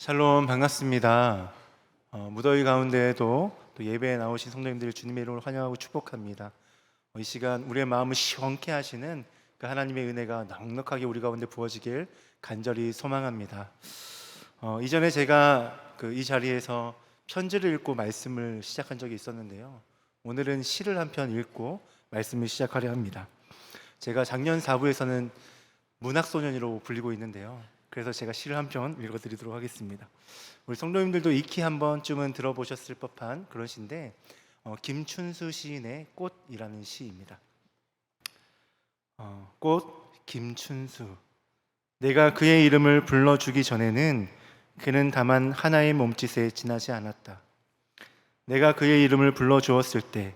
샬롬, 반갑습니다. 무더위 가운데에도 또 예배에 나오신 성도님들 주님의 이름으로 환영하고 축복합니다. 이 시간 우리의 마음을 시원케 하시는 그 하나님의 은혜가 넉넉하게 우리 가운데 부어지길 간절히 소망합니다. 이전에 제가 이 자리에서 편지를 읽고 말씀을 시작한 적이 있었는데요. 오늘은 시를 한 편 읽고 말씀을 시작하려 합니다. 제가 작년 4부에서는 문학소년이라고 불리고 있는데요. 그래서 제가 시를 한 편 읽어드리도록 하겠습니다. 우리 성도님들도 익히 한 번쯤은 들어보셨을 법한 그런 시인데 김춘수 시인의 꽃이라는 시입니다. 꽃 김춘수. 내가 그의 이름을 불러주기 전에는 그는 다만 하나의 몸짓에 지나지 않았다. 내가 그의 이름을 불러주었을 때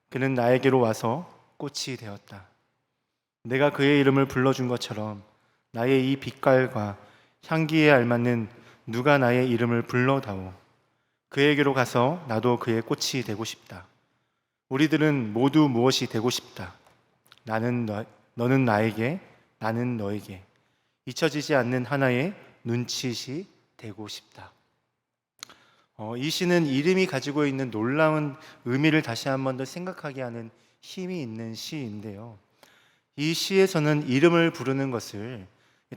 그는 나에게로 와서 꽃이 되었다. 내가 그의 이름을 불러준 것처럼 나의 이 빛깔과 향기에 알맞는 누가 나의 이름을 불러다오. 그에게로 가서 나도 그의 꽃이 되고 싶다. 우리들은 모두 무엇이 되고 싶다. 너는 나에게, 나는 너에게 잊혀지지 않는 하나의 눈짓이 되고 싶다. 이 시는 이름이 가지고 있는 놀라운 의미를 다시 한 번 더 생각하게 하는 힘이 있는 시인데요. 이 시에서는 이름을 부르는 것을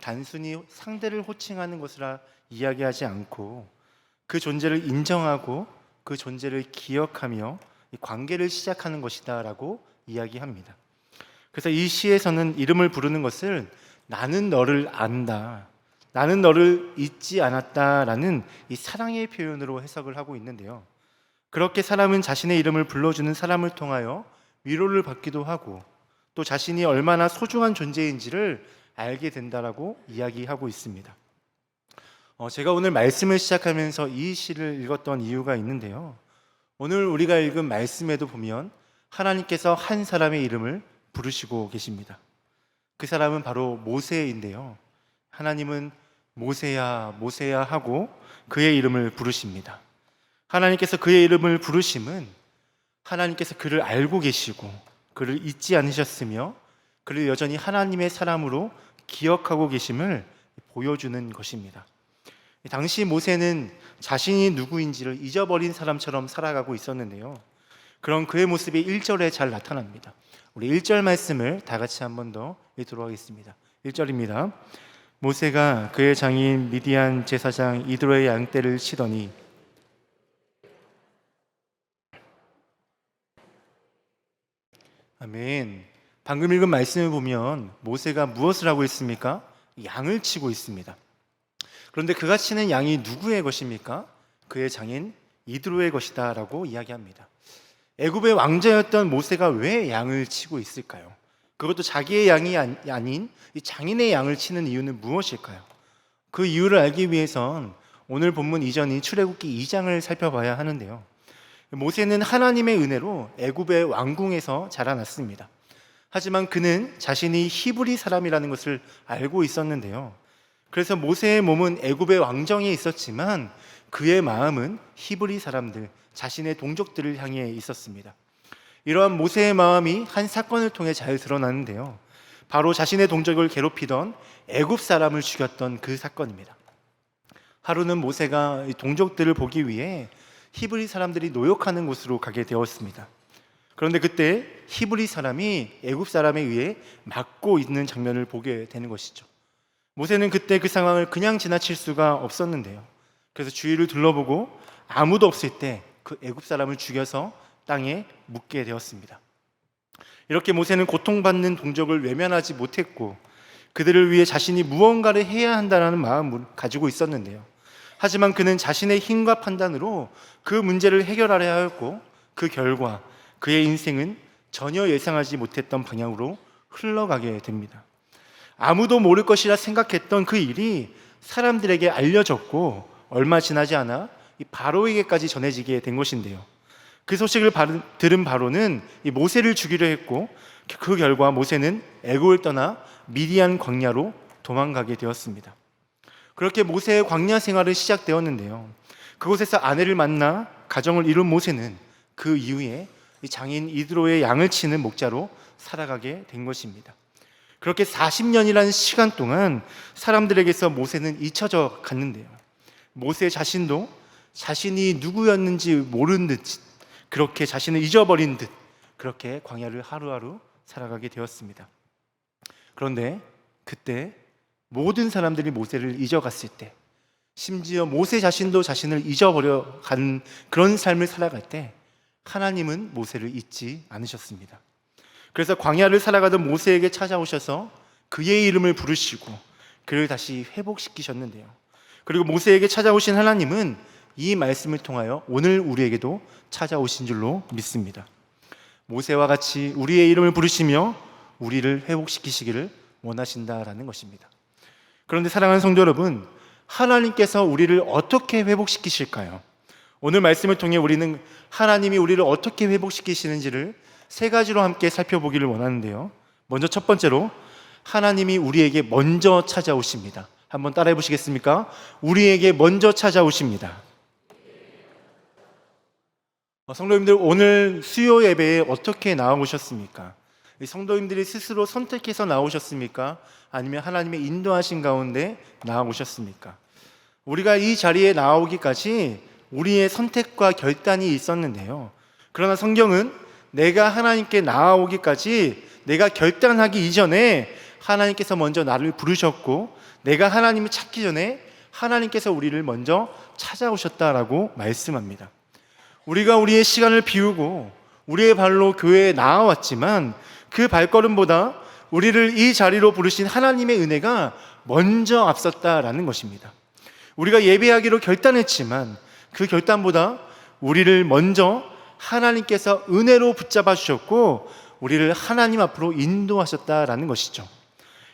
단순히 상대를 호칭하는 것이라 이야기하지 않고 그 존재를 인정하고 그 존재를 기억하며 관계를 시작하는 것이다 라고 이야기합니다. 그래서 이 시에서는 이름을 부르는 것을 나는 너를 안다, 나는 너를 잊지 않았다 라는 이 사랑의 표현으로 해석을 하고 있는데요. 그렇게 사람은 자신의 이름을 불러주는 사람을 통하여 위로를 받기도 하고 또 자신이 얼마나 소중한 존재인지를 알게 된다라고 이야기하고 있습니다. 제가 오늘 말씀을 시작하면서 이 시를 읽었던 이유가 있는데요. 오늘 우리가 읽은 말씀에도 보면 하나님께서 한 사람의 이름을 부르시고 계십니다. 그 사람은 바로 모세인데요. 하나님은 모세야 모세야 하고 그의 이름을 부르십니다. 하나님께서 그의 이름을 부르심은 하나님께서 그를 알고 계시고 그를 잊지 않으셨으며 그를 여전히 하나님의 사람으로 기억하고 계심을 보여주는 것입니다. 당시 모세는 자신이 누구인지를 잊어버린 사람처럼 살아가고 있었는데요. 그런 그의 모습이 1절에 잘 나타납니다. 우리 1절 말씀을 다 같이 한 번 더 읽도록 하겠습니다. 1절입니다. 모세가 그의 장인 미디안 제사장 이드로의 양떼를 치더니 아멘. 방금 읽은 말씀을 보면 모세가 무엇을 하고 있습니까? 양을 치고 있습니다. 그런데 그가 치는 양이 누구의 것입니까? 그의 장인 이드로의 것이다 라고 이야기합니다. 애굽의 왕자였던 모세가 왜 양을 치고 있을까요? 그것도 자기의 양이 아닌 이 장인의 양을 치는 이유는 무엇일까요? 그 이유를 알기 위해선 오늘 본문 이전인 출애굽기 2장을 살펴봐야 하는데요. 모세는 하나님의 은혜로 애굽의 왕궁에서 자라났습니다. 하지만 그는 자신이 히브리 사람이라는 것을 알고 있었는데요. 그래서 모세의 몸은 애굽의 왕정에 있었지만 그의 마음은 히브리 사람들, 자신의 동족들을 향해 있었습니다. 이러한 모세의 마음이 한 사건을 통해 잘 드러나는데요. 바로 자신의 동족을 괴롭히던 애굽 사람을 죽였던 그 사건입니다. 하루는 모세가 동족들을 보기 위해 히브리 사람들이 노역하는 곳으로 가게 되었습니다. 그런데 그때 히브리 사람이 애굽 사람에 의해 맞고 있는 장면을 보게 되는 것이죠. 모세는 그때 그 상황을 그냥 지나칠 수가 없었는데요. 그래서 주위를 둘러보고 아무도 없을 때 그 애굽 사람을 죽여서 땅에 묻게 되었습니다. 이렇게 모세는 고통받는 동족을 외면하지 못했고 그들을 위해 자신이 무언가를 해야 한다는 마음을 가지고 있었는데요. 하지만 그는 자신의 힘과 판단으로 그 문제를 해결하려 하였고 그 결과 그의 인생은 전혀 예상하지 못했던 방향으로 흘러가게 됩니다. 아무도 모를 것이라 생각했던 그 일이 사람들에게 알려졌고 얼마 지나지 않아 이 바로에게까지 전해지게 된 것인데요. 그 소식을 들은 바로는 이 모세를 죽이려 했고 그 결과 모세는 애굽을 떠나 미디안 광야로 도망가게 되었습니다. 그렇게 모세의 광야 생활은 시작되었는데요. 그곳에서 아내를 만나 가정을 이룬 모세는 그 이후에 장인 이드로의 양을 치는 목자로 살아가게 된 것입니다. 그렇게 40년이라는 시간 동안 사람들에게서 모세는 잊혀져 갔는데요. 모세 자신도 자신이 누구였는지 모르는 듯, 그렇게 자신을 잊어버린 듯 그렇게 광야를 하루하루 살아가게 되었습니다. 그런데 그때 모든 사람들이 모세를 잊어갔을 때, 심지어 모세 자신도 자신을 잊어버려 간 그런 삶을 살아갈 때 하나님은 모세를 잊지 않으셨습니다. 그래서 광야를 살아가던 모세에게 찾아오셔서 그의 이름을 부르시고 그를 다시 회복시키셨는데요. 그리고 모세에게 찾아오신 하나님은 이 말씀을 통하여 오늘 우리에게도 찾아오신 줄로 믿습니다. 모세와 같이 우리의 이름을 부르시며 우리를 회복시키시기를 원하신다라는 것입니다. 그런데 사랑하는 성도 여러분, 하나님께서 우리를 어떻게 회복시키실까요? 오늘 말씀을 통해 우리는 하나님이 우리를 어떻게 회복시키시는지를 세 가지로 함께 살펴보기를 원하는데요. 먼저 첫 번째로 하나님이 우리에게 먼저 찾아오십니다. 한번 따라해 보시겠습니까? 우리에게 먼저 찾아오십니다. 성도님들, 오늘 수요 예배에 어떻게 나오셨습니까? 성도님들이 스스로 선택해서 나오셨습니까? 아니면 하나님의 인도하신 가운데 나오셨습니까? 우리가 이 자리에 나오기까지 우리의 선택과 결단이 있었는데요. 그러나 성경은 내가 하나님께 나아오기까지 내가 결단하기 이전에 하나님께서 먼저 나를 부르셨고, 내가 하나님을 찾기 전에 하나님께서 우리를 먼저 찾아오셨다라고 말씀합니다. 우리가 우리의 시간을 비우고 우리의 발로 교회에 나아왔지만 그 발걸음보다 우리를 이 자리로 부르신 하나님의 은혜가 먼저 앞섰다라는 것입니다. 우리가 예배하기로 결단했지만 그 결단보다 우리를 먼저 하나님께서 은혜로 붙잡아 주셨고 우리를 하나님 앞으로 인도하셨다라는 것이죠.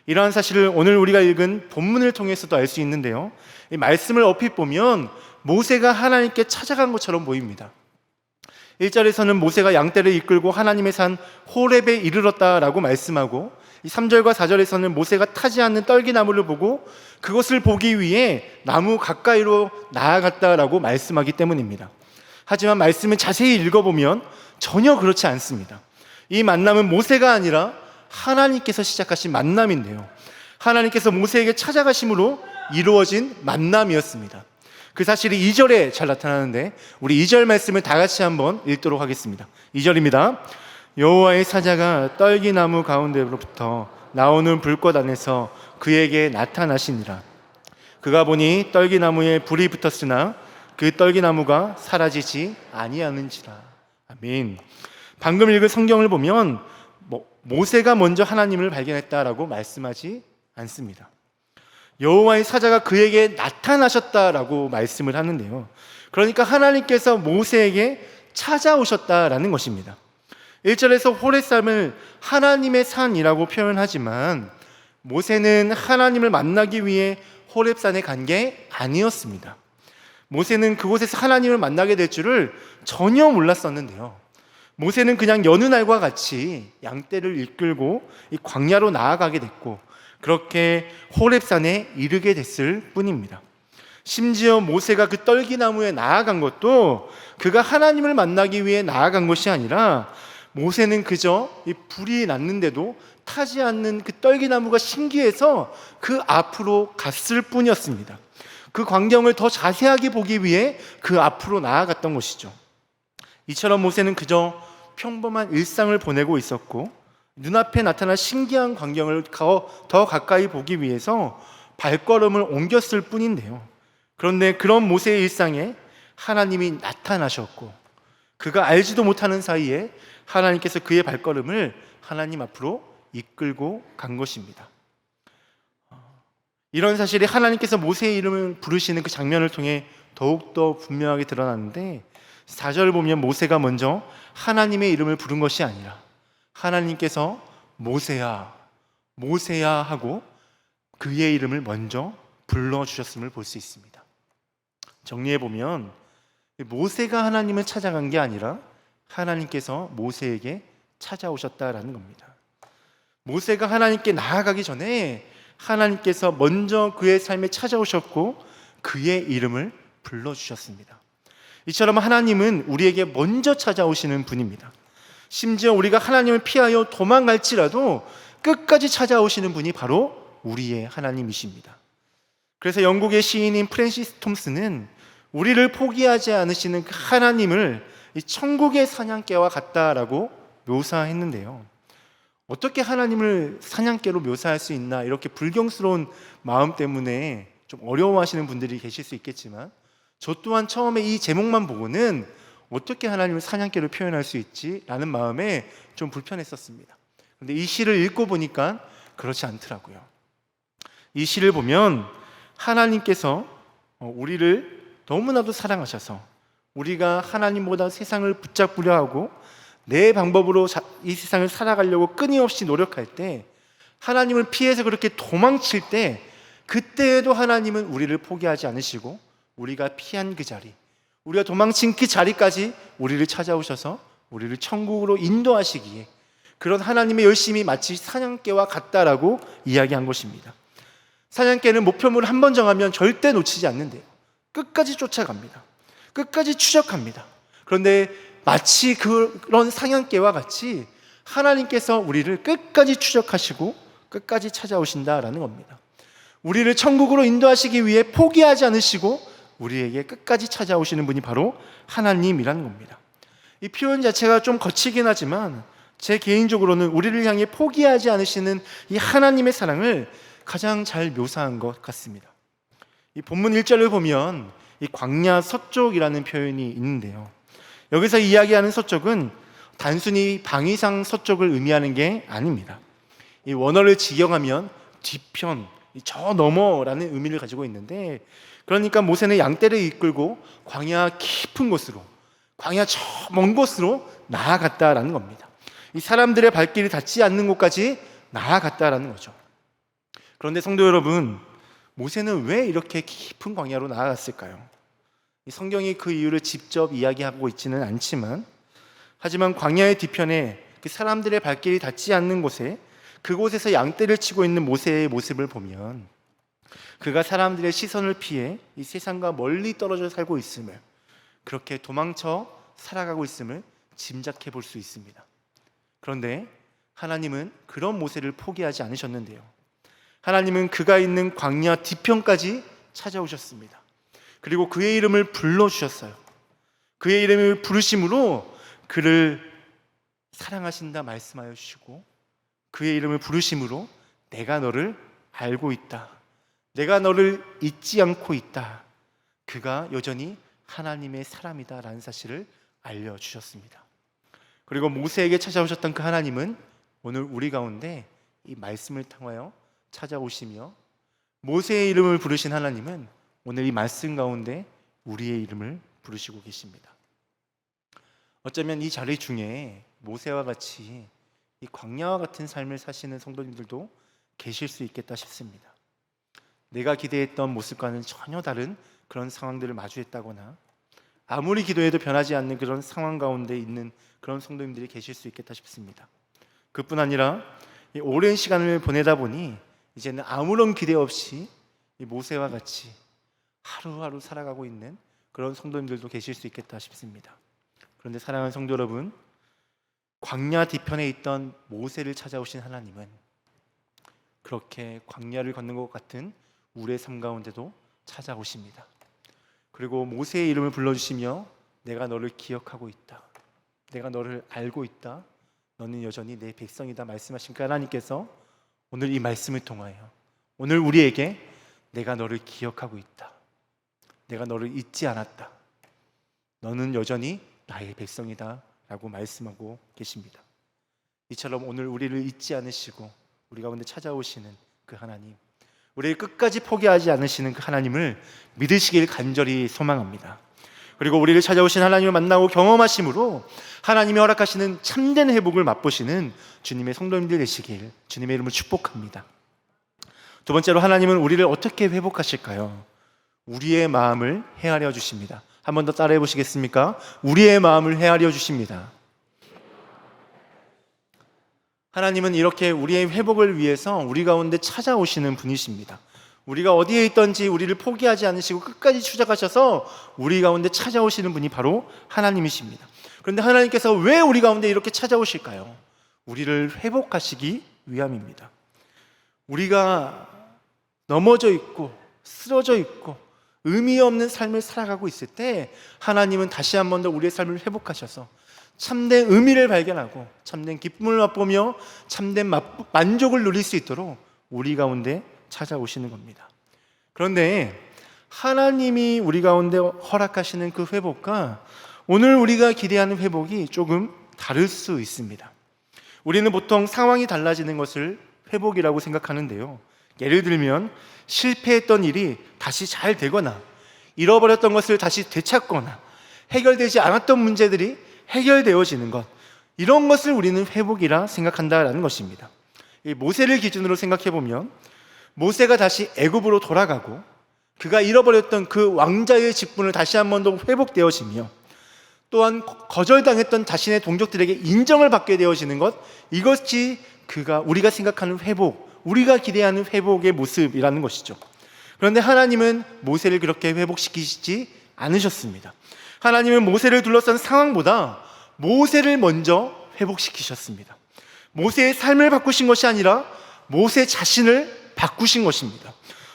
이러한 사실을 오늘 우리가 읽은 본문을 통해서도 알 수 있는데요, 이 말씀을 얼핏 보면 모세가 하나님께 찾아간 것처럼 보입니다. 1절에서는 모세가 양떼를 이끌고 하나님의 산 호렙에 이르렀다라고 말씀하고, 3절과 4절에서는 모세가 타지 않는 떨기나무를 보고 그것을 보기 위해 나무 가까이로 나아갔다라고 말씀하기 때문입니다. 하지만 말씀을 자세히 읽어보면 전혀 그렇지 않습니다. 이 만남은 모세가 아니라 하나님께서 시작하신 만남인데요, 하나님께서 모세에게 찾아가심으로 이루어진 만남이었습니다. 그 사실이 2절에 잘 나타나는데 우리 2절 말씀을 다 같이 한번 읽도록 하겠습니다. 2절입니다. 여호와의 사자가 떨기나무 가운데로부터 나오는 불꽃 안에서 그에게 나타나시니라. 그가 보니 떨기나무에 불이 붙었으나 그 떨기나무가 사라지지 아니하는지라. 아멘. 방금 읽은 성경을 보면 모세가 먼저 하나님을 발견했다라고 말씀하지 않습니다. 여호와의 사자가 그에게 나타나셨다라고 말씀을 하는데요, 그러니까 하나님께서 모세에게 찾아오셨다라는 것입니다. 1절에서 호렙산을 하나님의 산이라고 표현하지만 모세는 하나님을 만나기 위해 호렙산에 간 게 아니었습니다. 모세는 그곳에서 하나님을 만나게 될 줄을 전혀 몰랐었는데요, 모세는 그냥 여느 날과 같이 양떼를 이끌고 이 광야로 나아가게 됐고 그렇게 호렙산에 이르게 됐을 뿐입니다. 심지어 모세가 그 떨기나무에 나아간 것도 그가 하나님을 만나기 위해 나아간 것이 아니라 모세는 그저 이 불이 났는데도 타지 않는 그 떨기나무가 신기해서 그 앞으로 갔을 뿐이었습니다. 그 광경을 더 자세하게 보기 위해 그 앞으로 나아갔던 것이죠. 이처럼 모세는 그저 평범한 일상을 보내고 있었고 눈앞에 나타난 신기한 광경을 더 가까이 보기 위해서 발걸음을 옮겼을 뿐인데요, 그런데 그런 모세의 일상에 하나님이 나타나셨고 그가 알지도 못하는 사이에 하나님께서 그의 발걸음을 하나님 앞으로 이끌고 간 것입니다. 이런 사실이 하나님께서 모세의 이름을 부르시는 그 장면을 통해 더욱더 분명하게 드러났는데, 4절을 보면 모세가 먼저 하나님의 이름을 부른 것이 아니라 하나님께서 모세야, 모세야 하고 그의 이름을 먼저 불러주셨음을 볼 수 있습니다. 정리해보면 모세가 하나님을 찾아간 게 아니라 하나님께서 모세에게 찾아오셨다라는 겁니다. 모세가 하나님께 나아가기 전에 하나님께서 먼저 그의 삶에 찾아오셨고 그의 이름을 불러주셨습니다. 이처럼 하나님은 우리에게 먼저 찾아오시는 분입니다. 심지어 우리가 하나님을 피하여 도망갈지라도 끝까지 찾아오시는 분이 바로 우리의 하나님이십니다. 그래서 영국의 시인인 프랜시스 톰슨은 우리를 포기하지 않으시는 그 하나님을 이 천국의 사냥개와 같다라고 묘사했는데요. 어떻게 하나님을 사냥개로 묘사할 수 있나, 이렇게 불경스러운 마음 때문에 좀 어려워하시는 분들이 계실 수 있겠지만, 저 또한 처음에 이 제목만 보고는 어떻게 하나님을 사냥개로 표현할 수 있지라는 마음에 좀 불편했었습니다. 그런데 이 시를 읽고 보니까 그렇지 않더라고요. 이 시를 보면 하나님께서 우리를 너무나도 사랑하셔서 우리가 하나님보다 세상을 붙잡으려 하고 내 방법으로 이 세상을 살아가려고 끊임없이 노력할 때, 하나님을 피해서 그렇게 도망칠 때, 그때에도 하나님은 우리를 포기하지 않으시고 우리가 피한 그 자리, 우리가 도망친 그 자리까지 우리를 찾아오셔서 우리를 천국으로 인도하시기에, 그런 하나님의 열심이 마치 사냥개와 같다라고 이야기한 것입니다. 사냥개는 목표물을 한 번 정하면 절대 놓치지 않는데요, 끝까지 쫓아갑니다. 끝까지 추적합니다. 그런데 마치 그런 사냥개와 같이 하나님께서 우리를 끝까지 추적하시고 끝까지 찾아오신다라는 겁니다. 우리를 천국으로 인도하시기 위해 포기하지 않으시고 우리에게 끝까지 찾아오시는 분이 바로 하나님이라는 겁니다. 이 표현 자체가 좀 거치긴 하지만 제 개인적으로는 우리를 향해 포기하지 않으시는 이 하나님의 사랑을 가장 잘 묘사한 것 같습니다. 이 본문 1절을 보면 이 광야 서쪽이라는 표현이 있는데요, 여기서 이야기하는 서쪽은 단순히 방위상 서쪽을 의미하는 게 아닙니다. 이 원어를 직역하면 뒤편, 저 너머라는 의미를 가지고 있는데, 그러니까 모세는 양떼를 이끌고 광야 깊은 곳으로, 광야 저 먼 곳으로 나아갔다라는 겁니다. 이 사람들의 발길이 닿지 않는 곳까지 나아갔다라는 거죠. 그런데 성도 여러분, 모세는 왜 이렇게 깊은 광야로 나아갔을까요? 성경이 그 이유를 직접 이야기하고 있지는 않지만, 하지만 광야의 뒤편에 그 사람들의 발길이 닿지 않는 곳에, 그곳에서 양떼를 치고 있는 모세의 모습을 보면 그가 사람들의 시선을 피해 이 세상과 멀리 떨어져 살고 있음을, 그렇게 도망쳐 살아가고 있음을 짐작해 볼 수 있습니다. 그런데 하나님은 그런 모세를 포기하지 않으셨는데요, 하나님은 그가 있는 광야 뒤편까지 찾아오셨습니다. 그리고 그의 이름을 불러주셨어요. 그의 이름을 부르심으로 그를 사랑하신다 말씀하여 주시고, 그의 이름을 부르심으로 내가 너를 알고 있다, 내가 너를 잊지 않고 있다, 그가 여전히 하나님의 사람이다 라는 사실을 알려주셨습니다. 그리고 모세에게 찾아오셨던 그 하나님은 오늘 우리 가운데 이 말씀을 통하여 찾아오시며, 모세의 이름을 부르신 하나님은 오늘 이 말씀 가운데 우리의 이름을 부르시고 계십니다. 어쩌면 이 자리 중에 모세와 같이 이 광야와 같은 삶을 사시는 성도님들도 계실 수 있겠다 싶습니다. 내가 기대했던 모습과는 전혀 다른 그런 상황들을 마주했다거나, 아무리 기도해도 변하지 않는 그런 상황 가운데 있는 그런 성도님들이 계실 수 있겠다 싶습니다. 그뿐 아니라 이 오랜 시간을 보내다 보니 이제는 아무런 기대 없이 이 모세와 같이 하루하루 살아가고 있는 그런 성도님들도 계실 수 있겠다 싶습니다. 그런데 사랑하는 성도 여러분, 광야 뒤편에 있던 모세를 찾아오신 하나님은 그렇게 광야를 걷는 것 같은 우리의 삶 가운데도 찾아오십니다. 그리고 모세의 이름을 불러주시며 내가 너를 기억하고 있다, 내가 너를 알고 있다, 너는 여전히 내 백성이다 말씀하신 그 하나님께서 오늘 이 말씀을 통하여 오늘 우리에게 내가 너를 기억하고 있다, 내가 너를 잊지 않았다, 너는 여전히 나의 백성이다 라고 말씀하고 계십니다. 이처럼 오늘 우리를 잊지 않으시고 우리 가운데 찾아오시는 그 하나님, 우리를 끝까지 포기하지 않으시는 그 하나님을 믿으시길 간절히 소망합니다. 그리고 우리를 찾아오신 하나님을 만나고 경험하심으로 하나님이 허락하시는 참된 회복을 맛보시는 주님의 성도님들 되시길 주님의 이름으로 축복합니다. 두 번째로, 하나님은 우리를 어떻게 회복하실까요? 우리의 마음을 헤아려 주십니다. 한 번 더 따라해 보시겠습니까? 우리의 마음을 헤아려 주십니다. 하나님은 이렇게 우리의 회복을 위해서 우리 가운데 찾아오시는 분이십니다. 우리가 어디에 있든지 우리를 포기하지 않으시고 끝까지 추적하셔서 우리 가운데 찾아오시는 분이 바로 하나님이십니다. 그런데 하나님께서 왜 우리 가운데 이렇게 찾아오실까요? 우리를 회복하시기 위함입니다. 우리가 넘어져 있고 쓰러져 있고 의미 없는 삶을 살아가고 있을 때 하나님은 다시 한 번 더 우리의 삶을 회복하셔서 참된 의미를 발견하고 참된 기쁨을 맛보며 참된 만족을 누릴 수 있도록 우리 가운데 찾아오시는 겁니다. 그런데 하나님이 우리 가운데 허락하시는 그 회복과 오늘 우리가 기대하는 회복이 조금 다를 수 있습니다. 우리는 보통 상황이 달라지는 것을 회복이라고 생각하는데요. 예를 들면 실패했던 일이 다시 잘 되거나 잃어버렸던 것을 다시 되찾거나 해결되지 않았던 문제들이 해결되어지는 것, 이런 것을 우리는 회복이라 생각한다라는 것입니다. 모세를 기준으로 생각해 보면 모세가 다시 애굽으로 돌아가고 그가 잃어버렸던 그 왕자의 직분을 다시 한 번 더 회복되어지며 또한 거절당했던 자신의 동족들에게 인정을 받게 되어지는 것, 이것이 우리가 생각하는 회복, 우리가 기대하는 회복의 모습이라는 것이죠. 그런데 하나님은 모세를 그렇게 회복시키시지 않으셨습니다. 하나님은 모세를 둘러싼 상황보다 모세를 먼저 회복시키셨습니다. 모세의 삶을 바꾸신 것이 아니라 모세 자신을 바꾸신 것입니다.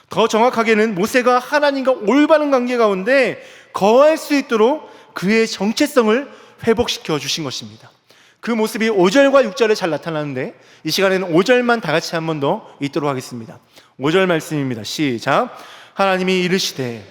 더 정확하게는 모세가 하나님과 올바른 관계 가운데 거할 수 있도록 그의 정체성을 회복시켜 주신 것입니다. 그 모습이 5절과 6절에 잘 나타나는데 이 시간에는 5절만 다 같이 한 번 더 읽도록 하겠습니다. 5절 말씀입니다. 시작. 하나님이 이르시되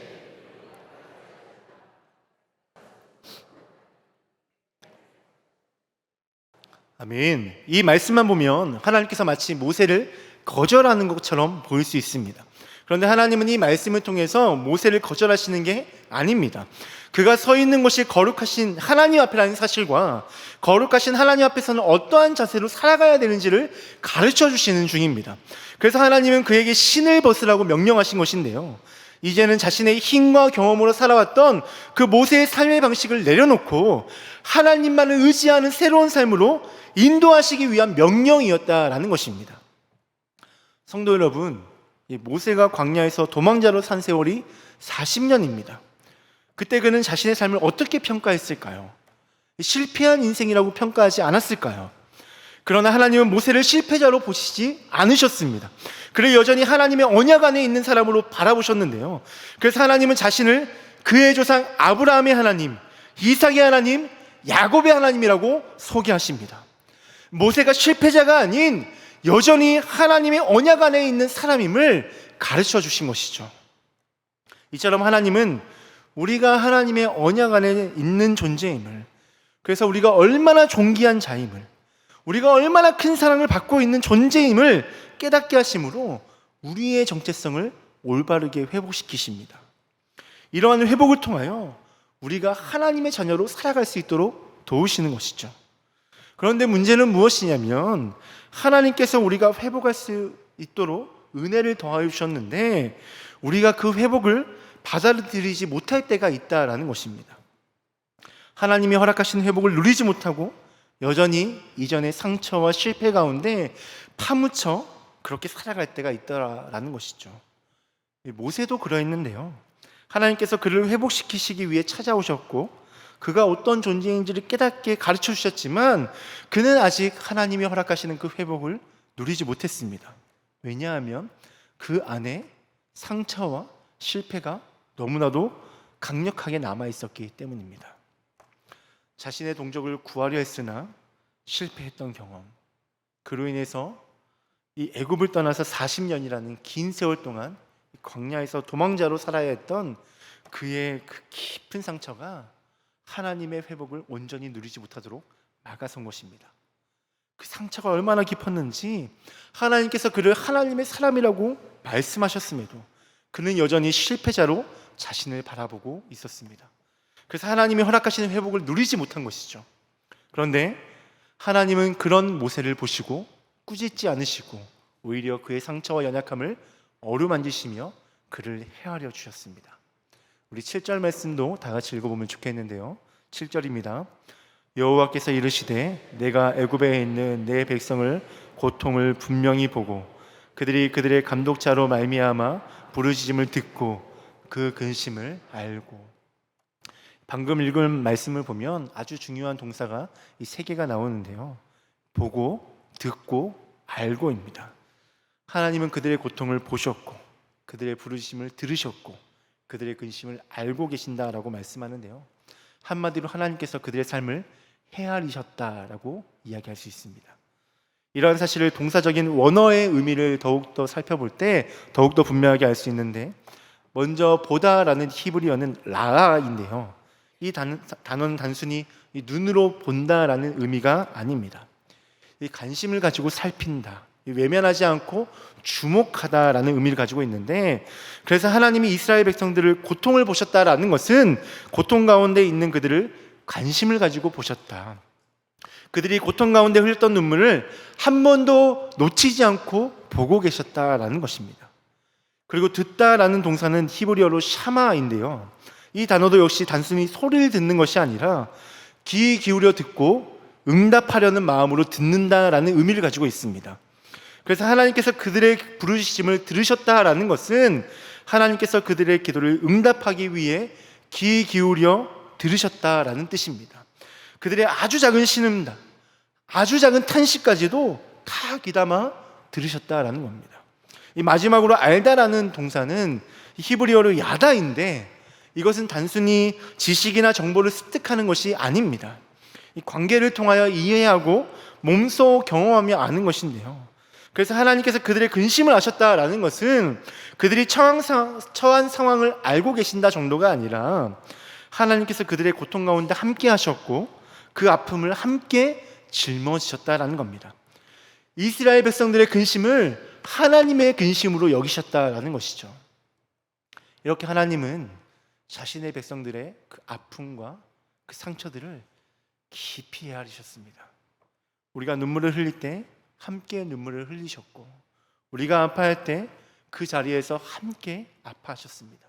아멘. 이 말씀만 보면 하나님께서 마치 모세를 거절하는 것처럼 보일 수 있습니다. 그런데 하나님은 이 말씀을 통해서 모세를 거절하시는 게 아닙니다. 그가 서 있는 곳이 거룩하신 하나님 앞이라는 사실과 거룩하신 하나님 앞에서는 어떠한 자세로 살아가야 되는지를 가르쳐 주시는 중입니다. 그래서 하나님은 그에게 신을 벗으라고 명령하신 것인데요, 이제는 자신의 힘과 경험으로 살아왔던 그 모세의 삶의 방식을 내려놓고 하나님만을 의지하는 새로운 삶으로 인도하시기 위한 명령이었다라는 것입니다. 성도 여러분, 모세가 광야에서 도망자로 산 세월이 40년입니다. 그때 그는 자신의 삶을 어떻게 평가했을까요? 실패한 인생이라고 평가하지 않았을까요? 그러나 하나님은 모세를 실패자로 보시지 않으셨습니다. 그를 여전히 하나님의 언약 안에 있는 사람으로 바라보셨는데요, 그래서 하나님은 자신을 그의 조상 아브라함의 하나님, 이삭의 하나님, 야곱의 하나님이라고 소개하십니다. 모세가 실패자가 아닌 여전히 하나님의 언약 안에 있는 사람임을 가르쳐 주신 것이죠. 이처럼 하나님은 우리가 하나님의 언약 안에 있는 존재임을, 그래서 우리가 얼마나 존귀한 자임을, 우리가 얼마나 큰 사랑을 받고 있는 존재임을 깨닫게 하심으로 우리의 정체성을 올바르게 회복시키십니다. 이러한 회복을 통하여 우리가 하나님의 자녀로 살아갈 수 있도록 도우시는 것이죠. 그런데 문제는 무엇이냐면 하나님께서 우리가 회복할 수 있도록 은혜를 더하여 주셨는데 우리가 그 회복을 받아들이지 못할 때가 있다라는 것입니다. 하나님이 허락하신 회복을 누리지 못하고 여전히 이전의 상처와 실패 가운데 파묻혀 그렇게 살아갈 때가 있다라는 것이죠. 모세도 그러했는데요, 하나님께서 그를 회복시키시기 위해 찾아오셨고 그가 어떤 존재인지를 깨닫게 가르쳐 주셨지만 그는 아직 하나님이 허락하시는 그 회복을 누리지 못했습니다. 왜냐하면 그 안에 상처와 실패가 너무나도 강력하게 남아 있었기 때문입니다. 자신의 동족을 구하려 했으나 실패했던 경험, 그로 인해서 이 애굽을 떠나서 40년이라는 긴 세월 동안 광야에서 도망자로 살아야 했던 그의 그 깊은 상처가 하나님의 회복을 온전히 누리지 못하도록 막아선 것입니다. 그 상처가 얼마나 깊었는지 하나님께서 그를 하나님의 사람이라고 말씀하셨음에도 그는 여전히 실패자로 자신을 바라보고 있었습니다. 그래서 하나님이 허락하시는 회복을 누리지 못한 것이죠. 그런데 하나님은 그런 모세를 보시고 꾸짖지 않으시고 오히려 그의 상처와 연약함을 어루만지시며 그를 헤아려 주셨습니다. 우리 7절 말씀도 다 같이 읽어보면 좋겠는데요, 7절입니다. 여호와께서 이르시되 내가 애굽에 있는 내 백성을 고통을 분명히 보고 그들이 그들의 감독자로 말미암아 부르짖음을 듣고 그 근심을 알고. 방금 읽은 말씀을 보면 아주 중요한 동사가 이 세 개가 나오는데요, 보고, 듣고, 알고입니다. 하나님은 그들의 고통을 보셨고 그들의 부르심을 들으셨고 그들의 근심을 알고 계신다라고 말씀하는데요, 한마디로 하나님께서 그들의 삶을 헤아리셨다라고 이야기할 수 있습니다. 이러한 사실을 동사적인 원어의 의미를 더욱더 살펴볼 때 더욱더 분명하게 알 수 있는데, 먼저 보다라는 히브리어는 라아인데요, 이 단어는 단순히 눈으로 본다라는 의미가 아닙니다. 이 관심을 가지고 살핀다, 외면하지 않고 주목하다라는 의미를 가지고 있는데, 그래서 하나님이 이스라엘 백성들을 고통을 보셨다라는 것은 고통 가운데 있는 그들을 관심을 가지고 보셨다, 그들이 고통 가운데 흘렸던 눈물을 한 번도 놓치지 않고 보고 계셨다라는 것입니다. 그리고 듣다라는 동사는 히브리어로 샤마인데요, 이 단어도 역시 단순히 소리를 듣는 것이 아니라 귀 기울여 듣고 응답하려는 마음으로 듣는다라는 의미를 가지고 있습니다. 그래서 하나님께서 그들의 부르심을 들으셨다라는 것은 하나님께서 그들의 기도를 응답하기 위해 귀 기울여 들으셨다라는 뜻입니다. 그들의 아주 작은 신음다, 아주 작은 탄식까지도 다 귀담아 들으셨다라는 겁니다. 이 마지막으로 알다라는 동사는 히브리어로 야다인데, 이것은 단순히 지식이나 정보를 습득하는 것이 아닙니다. 이 관계를 통하여 이해하고 몸소 경험하며 아는 것인데요, 그래서 하나님께서 그들의 근심을 아셨다라는 것은 그들이 처한 상황을 알고 계신다 정도가 아니라 하나님께서 그들의 고통 가운데 함께 하셨고 그 아픔을 함께 짊어지셨다라는 겁니다. 이스라엘 백성들의 근심을 하나님의 근심으로 여기셨다라는 것이죠. 이렇게 하나님은 자신의 백성들의 그 아픔과 그 상처들을 깊이 헤아리셨습니다. 우리가 눈물을 흘릴 때 함께 눈물을 흘리셨고, 우리가 아파할 때 그 자리에서 함께 아파하셨습니다.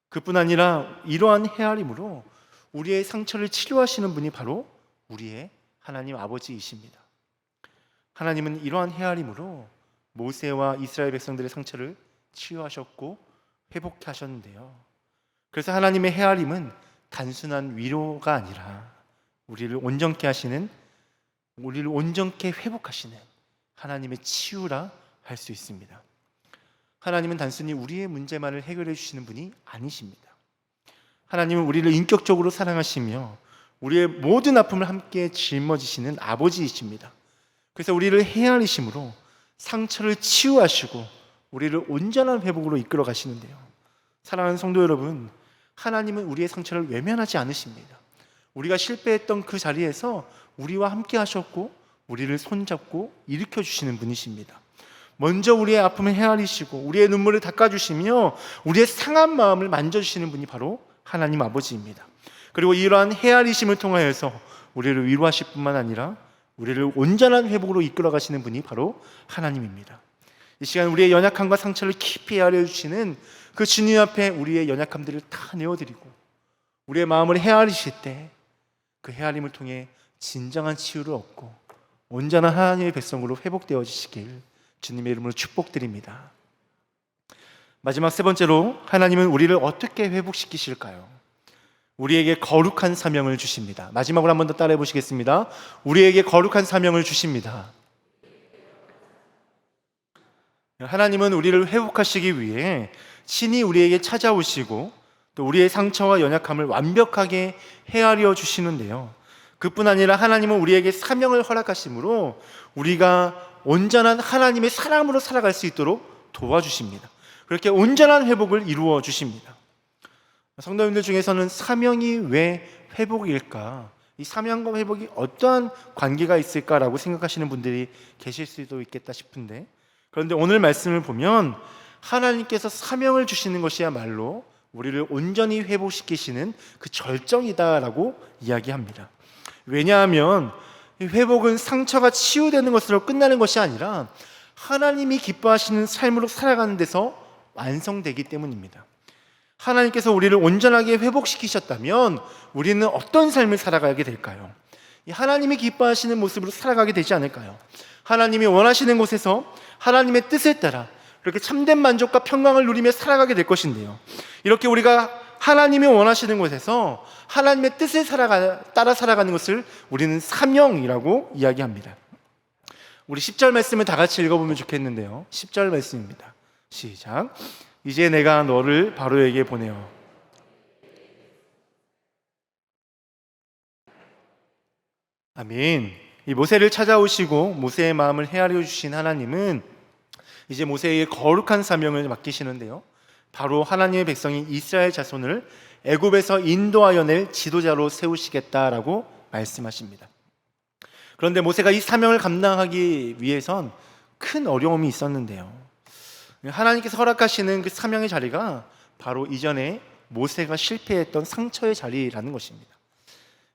그뿐 아니라 이러한 헤아림으로 우리의 상처를 치료하시는 분이 바로 우리의 하나님 아버지이십니다. 하나님은 이러한 헤아림으로 모세와 이스라엘 백성들의 상처를 치유하셨고 회복하셨는데요, 그래서 하나님의 헤아림은 단순한 위로가 아니라 우리를 온전케 하시는, 우리를 온전케 회복하시는 하나님의 치유라 할 수 있습니다. 하나님은 단순히 우리의 문제만을 해결해 주시는 분이 아니십니다. 하나님은 우리를 인격적으로 사랑하시며 우리의 모든 아픔을 함께 짊어지시는 아버지이십니다. 그래서 우리를 헤아리심으로 상처를 치유하시고 우리를 온전한 회복으로 이끌어 가시는데요, 사랑하는 성도 여러분, 하나님은 우리의 상처를 외면하지 않으십니다. 우리가 실패했던 그 자리에서 우리와 함께 하셨고 우리를 손잡고 일으켜 주시는 분이십니다. 먼저 우리의 아픔을 헤아리시고 우리의 눈물을 닦아주시며 우리의 상한 마음을 만져주시는 분이 바로 하나님 아버지입니다. 그리고 이러한 헤아리심을 통하여서 우리를 위로하실 뿐만 아니라 우리를 온전한 회복으로 이끌어 가시는 분이 바로 하나님입니다. 이 시간 우리의 연약함과 상처를 깊이 헤아려 주시는 그 주님 앞에 우리의 연약함들을 다 내어드리고 우리의 마음을 헤아리실 때 그 헤아림을 통해 진정한 치유를 얻고 온전한 하나님의 백성으로 회복되어지시길 주님의 이름으로 축복드립니다. 마지막 세 번째로, 하나님은 우리를 어떻게 회복시키실까요? 우리에게 거룩한 사명을 주십니다. 마지막으로 한 번 더 따라해 보시겠습니다. 우리에게 거룩한 사명을 주십니다. 하나님은 우리를 회복하시기 위해 친히 우리에게 찾아오시고 또 우리의 상처와 연약함을 완벽하게 헤아려 주시는데요, 그뿐 아니라 하나님은 우리에게 사명을 허락하심으로 우리가 온전한 하나님의 사람으로 살아갈 수 있도록 도와주십니다. 그렇게 온전한 회복을 이루어 주십니다. 성도님들 중에서는 사명이 왜 회복일까? 이 사명과 회복이 어떠한 관계가 있을까라고 생각하시는 분들이 계실 수도 있겠다 싶은데, 그런데 오늘 말씀을 보면 하나님께서 사명을 주시는 것이야말로 우리를 온전히 회복시키시는 그 절정이다라고 이야기합니다. 왜냐하면 회복은 상처가 치유되는 것으로 끝나는 것이 아니라 하나님이 기뻐하시는 삶으로 살아가는 데서 완성되기 때문입니다. 하나님께서 우리를 온전하게 회복시키셨다면 우리는 어떤 삶을 살아가게 될까요? 하나님이 기뻐하시는 모습으로 살아가게 되지 않을까요? 하나님이 원하시는 곳에서 하나님의 뜻에 따라 그렇게 참된 만족과 평강을 누리며 살아가게 될 것인데요, 이렇게 우리가 하나님이 원하시는 곳에서 하나님의 뜻에 따라 살아가는 것을 우리는 사명이라고 이야기합니다. 우리 10절 말씀을 다 같이 읽어보면 좋겠는데요, 10절 말씀입니다. 시작. 이제 내가 너를 바로에게 보내어 아멘. 이 모세를 찾아오시고 모세의 마음을 헤아려 주신 하나님은 이제 모세에게 거룩한 사명을 맡기시는데요, 바로 하나님의 백성인 이스라엘 자손을 애굽에서 인도하여 낼 지도자로 세우시겠다라고 말씀하십니다. 그런데 모세가 이 사명을 감당하기 위해선 큰 어려움이 있었는데요, 하나님께서 허락하시는 그 사명의 자리가 바로 이전에 모세가 실패했던 상처의 자리라는 것입니다.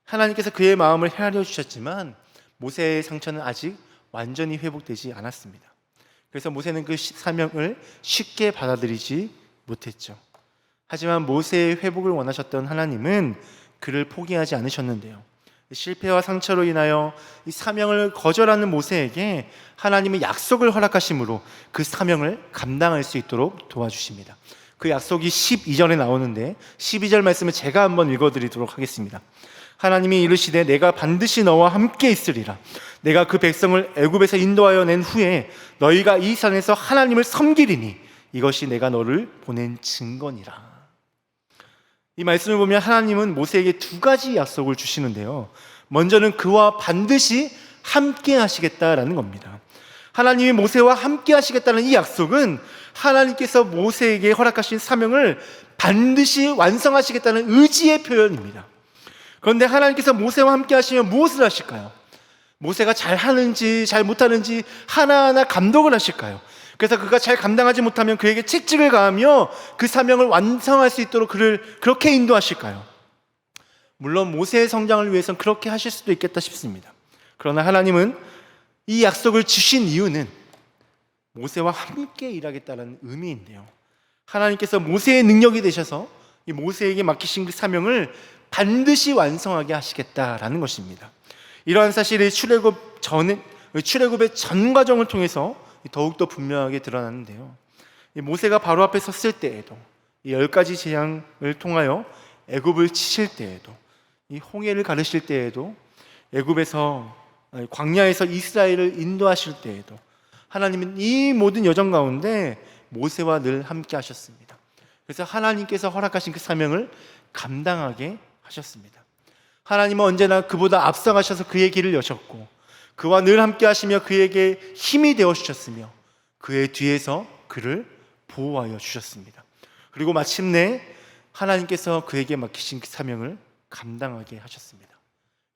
하나님께서 그의 마음을 헤아려 주셨지만 모세의 상처는 아직 완전히 회복되지 않았습니다. 그래서 모세는 그 사명을 쉽게 받아들이지 못했죠. 하지만 모세의 회복을 원하셨던 하나님은 그를 포기하지 않으셨는데요, 실패와 상처로 인하여 이 사명을 거절하는 모세에게 하나님의 약속을 허락하심으로 그 사명을 감당할 수 있도록 도와주십니다. 그 약속이 12절에 나오는데 12절 말씀을 제가 한번 읽어드리도록 하겠습니다. 하나님이 이르시되 내가 반드시 너와 함께 있으리라. 내가 그 백성을 애굽에서 인도하여 낸 후에 너희가 이 산에서 하나님을 섬기리니 이것이 내가 너를 보낸 증거니라. 이 말씀을 보면 하나님은 모세에게 두 가지 약속을 주시는데요, 먼저는 그와 반드시 함께 하시겠다라는 겁니다. 하나님이 모세와 함께 하시겠다는 이 약속은 하나님께서 모세에게 허락하신 사명을 반드시 완성하시겠다는 의지의 표현입니다. 그런데 하나님께서 모세와 함께 하시면 무엇을 하실까요? 모세가 잘하는지 잘 못하는지 하나하나 감독을 하실까요? 그래서 그가 잘 감당하지 못하면 그에게 책찍을 가하며 그 사명을 완성할 수 있도록 그를 그렇게 인도하실까요? 물론 모세의 성장을 위해서는 그렇게 하실 수도 있겠다 싶습니다. 그러나 하나님은 이 약속을 주신 이유는 모세와 함께 일하겠다는 의미인데요, 하나님께서 모세의 능력이 되셔서 이 모세에게 맡기신 그 사명을 반드시 완성하게 하시겠다라는 것입니다. 이러한 사실이 출애굽의 전 과정을 통해서 더욱더 분명하게 드러나는데요, 모세가 바로 앞에 섰을 때에도, 이 10가지 재앙을 통하여 애굽을 치실 때에도, 이 홍해를 가르실 때에도, 광야에서 이스라엘을 인도하실 때에도 하나님은 이 모든 여정 가운데 모세와 늘 함께 하셨습니다. 그래서 하나님께서 허락하신 그 사명을 감당하게 하셨습니다. 하나님은 언제나 그보다 앞서가셔서 그의 길을 여셨고 그와 늘 함께 하시며 그에게 힘이 되어 주셨으며 그의 뒤에서 그를 보호하여 주셨습니다. 그리고 마침내 하나님께서 그에게 맡기신 그 사명을 감당하게 하셨습니다.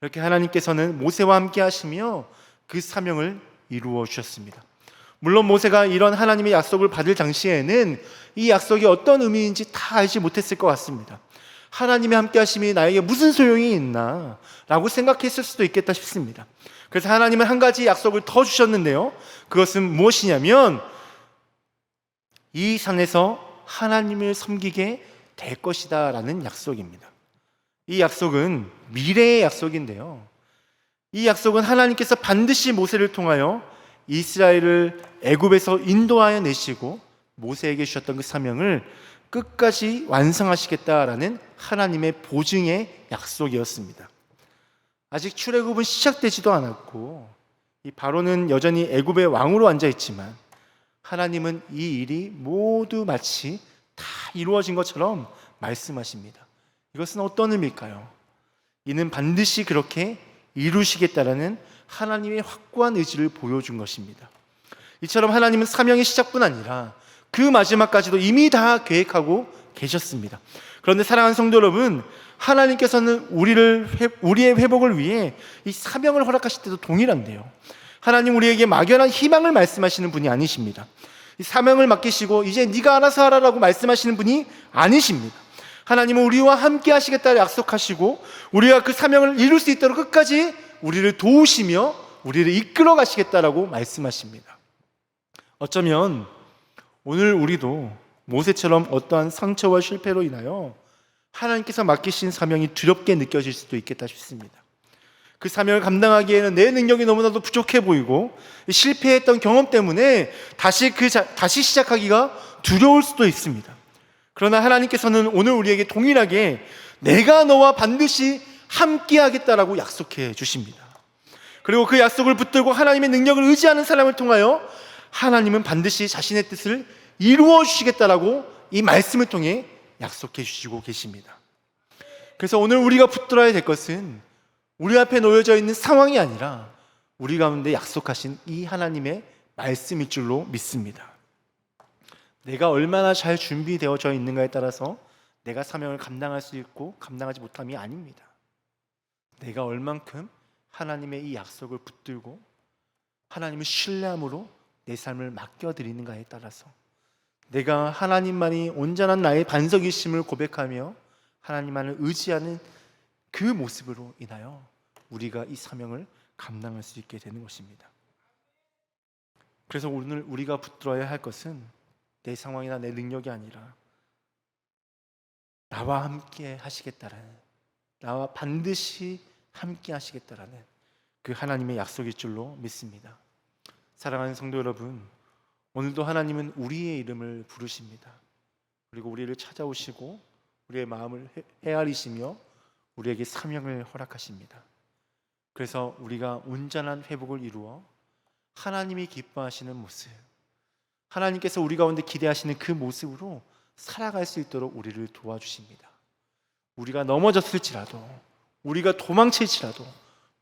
이렇게 하나님께서는 모세와 함께 하시며 그 사명을 이루어 주셨습니다. 물론 모세가 이런 하나님의 약속을 받을 당시에는 이 약속이 어떤 의미인지 다 알지 못했을 것 같습니다. 하나님의 함께 하심이 나에게 무슨 소용이 있나 라고 생각했을 수도 있겠다 싶습니다. 그래서 하나님은 한 가지 약속을 더 주셨는데요, 그것은 무엇이냐면 이 산에서 하나님을 섬기게 될 것이다 라는 약속입니다. 이 약속은 미래의 약속인데요, 이 약속은 하나님께서 반드시 모세를 통하여 이스라엘을 애굽에서 인도하여 내시고 모세에게 주셨던 그 사명을 끝까지 완성하시겠다라는 하나님의 보증의 약속이었습니다. 아직 출애굽은 시작되지도 않았고 이 바로는 여전히 애굽의 왕으로 앉아있지만 하나님은 이 일이 모두 마치 다 이루어진 것처럼 말씀하십니다. 이것은 어떤 의미일까요? 이는 반드시 그렇게 이루시겠다라는 하나님의 확고한 의지를 보여준 것입니다. 이처럼 하나님은 사명의 시작뿐 아니라 그 마지막까지도 이미 다 계획하고 계셨습니다. 그런데 사랑하는 성도 여러분, 하나님께서는 우리의 회복을 위해 이 사명을 허락하실 때도 동일한데요, 하나님 우리에게 막연한 희망을 말씀하시는 분이 아니십니다. 이 사명을 맡기시고 이제 네가 알아서 하라라고 말씀하시는 분이 아니십니다. 하나님은 우리와 함께 하시겠다고 약속하시고 우리가 그 사명을 이룰 수 있도록 끝까지 우리를 도우시며 우리를 이끌어 가시겠다라고 말씀하십니다. 어쩌면 오늘 우리도 모세처럼 어떠한 상처와 실패로 인하여 하나님께서 맡기신 사명이 두렵게 느껴질 수도 있겠다 싶습니다. 그 사명을 감당하기에는 내 능력이 너무나도 부족해 보이고 실패했던 경험 때문에 다시 시작하기가 두려울 수도 있습니다. 그러나 하나님께서는 오늘 우리에게 동일하게 내가 너와 반드시 함께 하겠다라고 약속해 주십니다. 그리고 그 약속을 붙들고 하나님의 능력을 의지하는 사람을 통하여 하나님은 반드시 자신의 뜻을 이루어 주시겠다라고 이 말씀을 통해 약속해 주시고 계십니다. 그래서 오늘 우리가 붙들어야 될 것은 우리 앞에 놓여져 있는 상황이 아니라 우리 가운데 약속하신 이 하나님의 말씀일 줄로 믿습니다. 내가 얼마나 잘 준비되어져 있는가에 따라서 내가 사명을 감당할 수 있고 감당하지 못함이 아닙니다. 내가 얼만큼 하나님의 이 약속을 붙들고 하나님을 신뢰함으로 내 삶을 맡겨드리는가에 따라서, 내가 하나님만이 온전한 나의 반석이심을 고백하며 하나님만을 의지하는 그 모습으로 인하여 우리가 이 사명을 감당할 수 있게 되는 것입니다. 그래서 오늘 우리가 붙들어야 할 것은 내 상황이나 내 능력이 아니라 나와 함께 하시겠다라는, 나와 반드시 함께 하시겠다라는 그 하나님의 약속일 줄로 믿습니다. 사랑하는 성도 여러분, 오늘도 하나님은 우리의 이름을 부르십니다. 그리고 우리를 찾아오시고 우리의 마음을 헤아리시며 우리에게 사명을 허락하십니다. 그래서 우리가 온전한 회복을 이루어 하나님이 기뻐하시는 모습, 하나님께서 우리 가운데 기대하시는 그 모습으로 살아갈 수 있도록 우리를 도와주십니다. 우리가 넘어졌을지라도, 우리가 도망칠지라도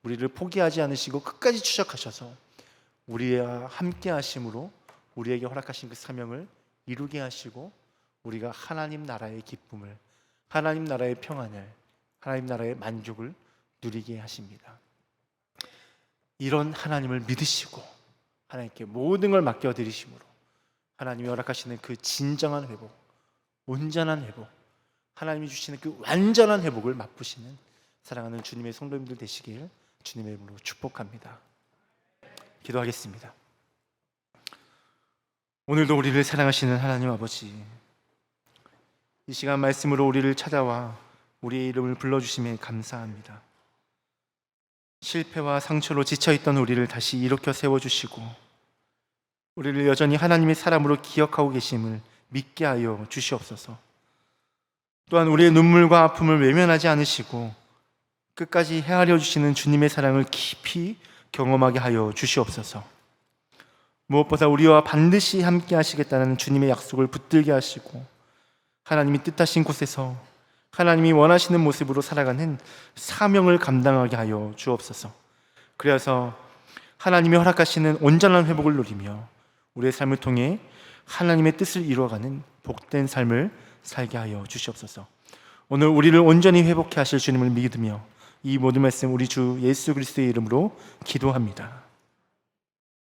우리를 포기하지 않으시고 끝까지 추적하셔서 우리와 함께 하심으로 우리에게 허락하신 그 사명을 이루게 하시고 우리가 하나님 나라의 기쁨을, 하나님 나라의 평안을, 하나님 나라의 만족을 누리게 하십니다. 이런 하나님을 믿으시고 하나님께 모든 걸 맡겨드리심으로 하나님이 허락하시는 그 진정한 회복, 온전한 회복, 하나님이 주시는 그 완전한 회복을 맛보시는 사랑하는 주님의 성도님들 되시길 주님의 이름으로 축복합니다. 기도하겠습니다. 오늘도 우리를 사랑하시는 하나님 아버지, 이 시간 말씀으로 우리를 찾아와 우리의 이름을 불러주심에 감사합니다. 실패와 상처로 지쳐있던 우리를 다시 일으켜 세워주시고 우리를 여전히 하나님의 사람으로 기억하고 계심을 믿게 하여 주시옵소서. 또한 우리의 눈물과 아픔을 외면하지 않으시고 끝까지 헤아려 주시는 주님의 사랑을 깊이 경험하게 하여 주시옵소서. 무엇보다 우리와 반드시 함께 하시겠다는 주님의 약속을 붙들게 하시고 하나님이 뜻하신 곳에서 하나님이 원하시는 모습으로 살아가는 사명을 감당하게 하여 주옵소서. 그래서 하나님이 허락하시는 온전한 회복을 누리며 우리의 삶을 통해 하나님의 뜻을 이루어가는 복된 삶을 살게 하여 주시옵소서. 오늘 우리를 온전히 회복해 하실 주님을 믿으며 이 모든 말씀 우리 주 예수 그리스도의 이름으로 기도합니다.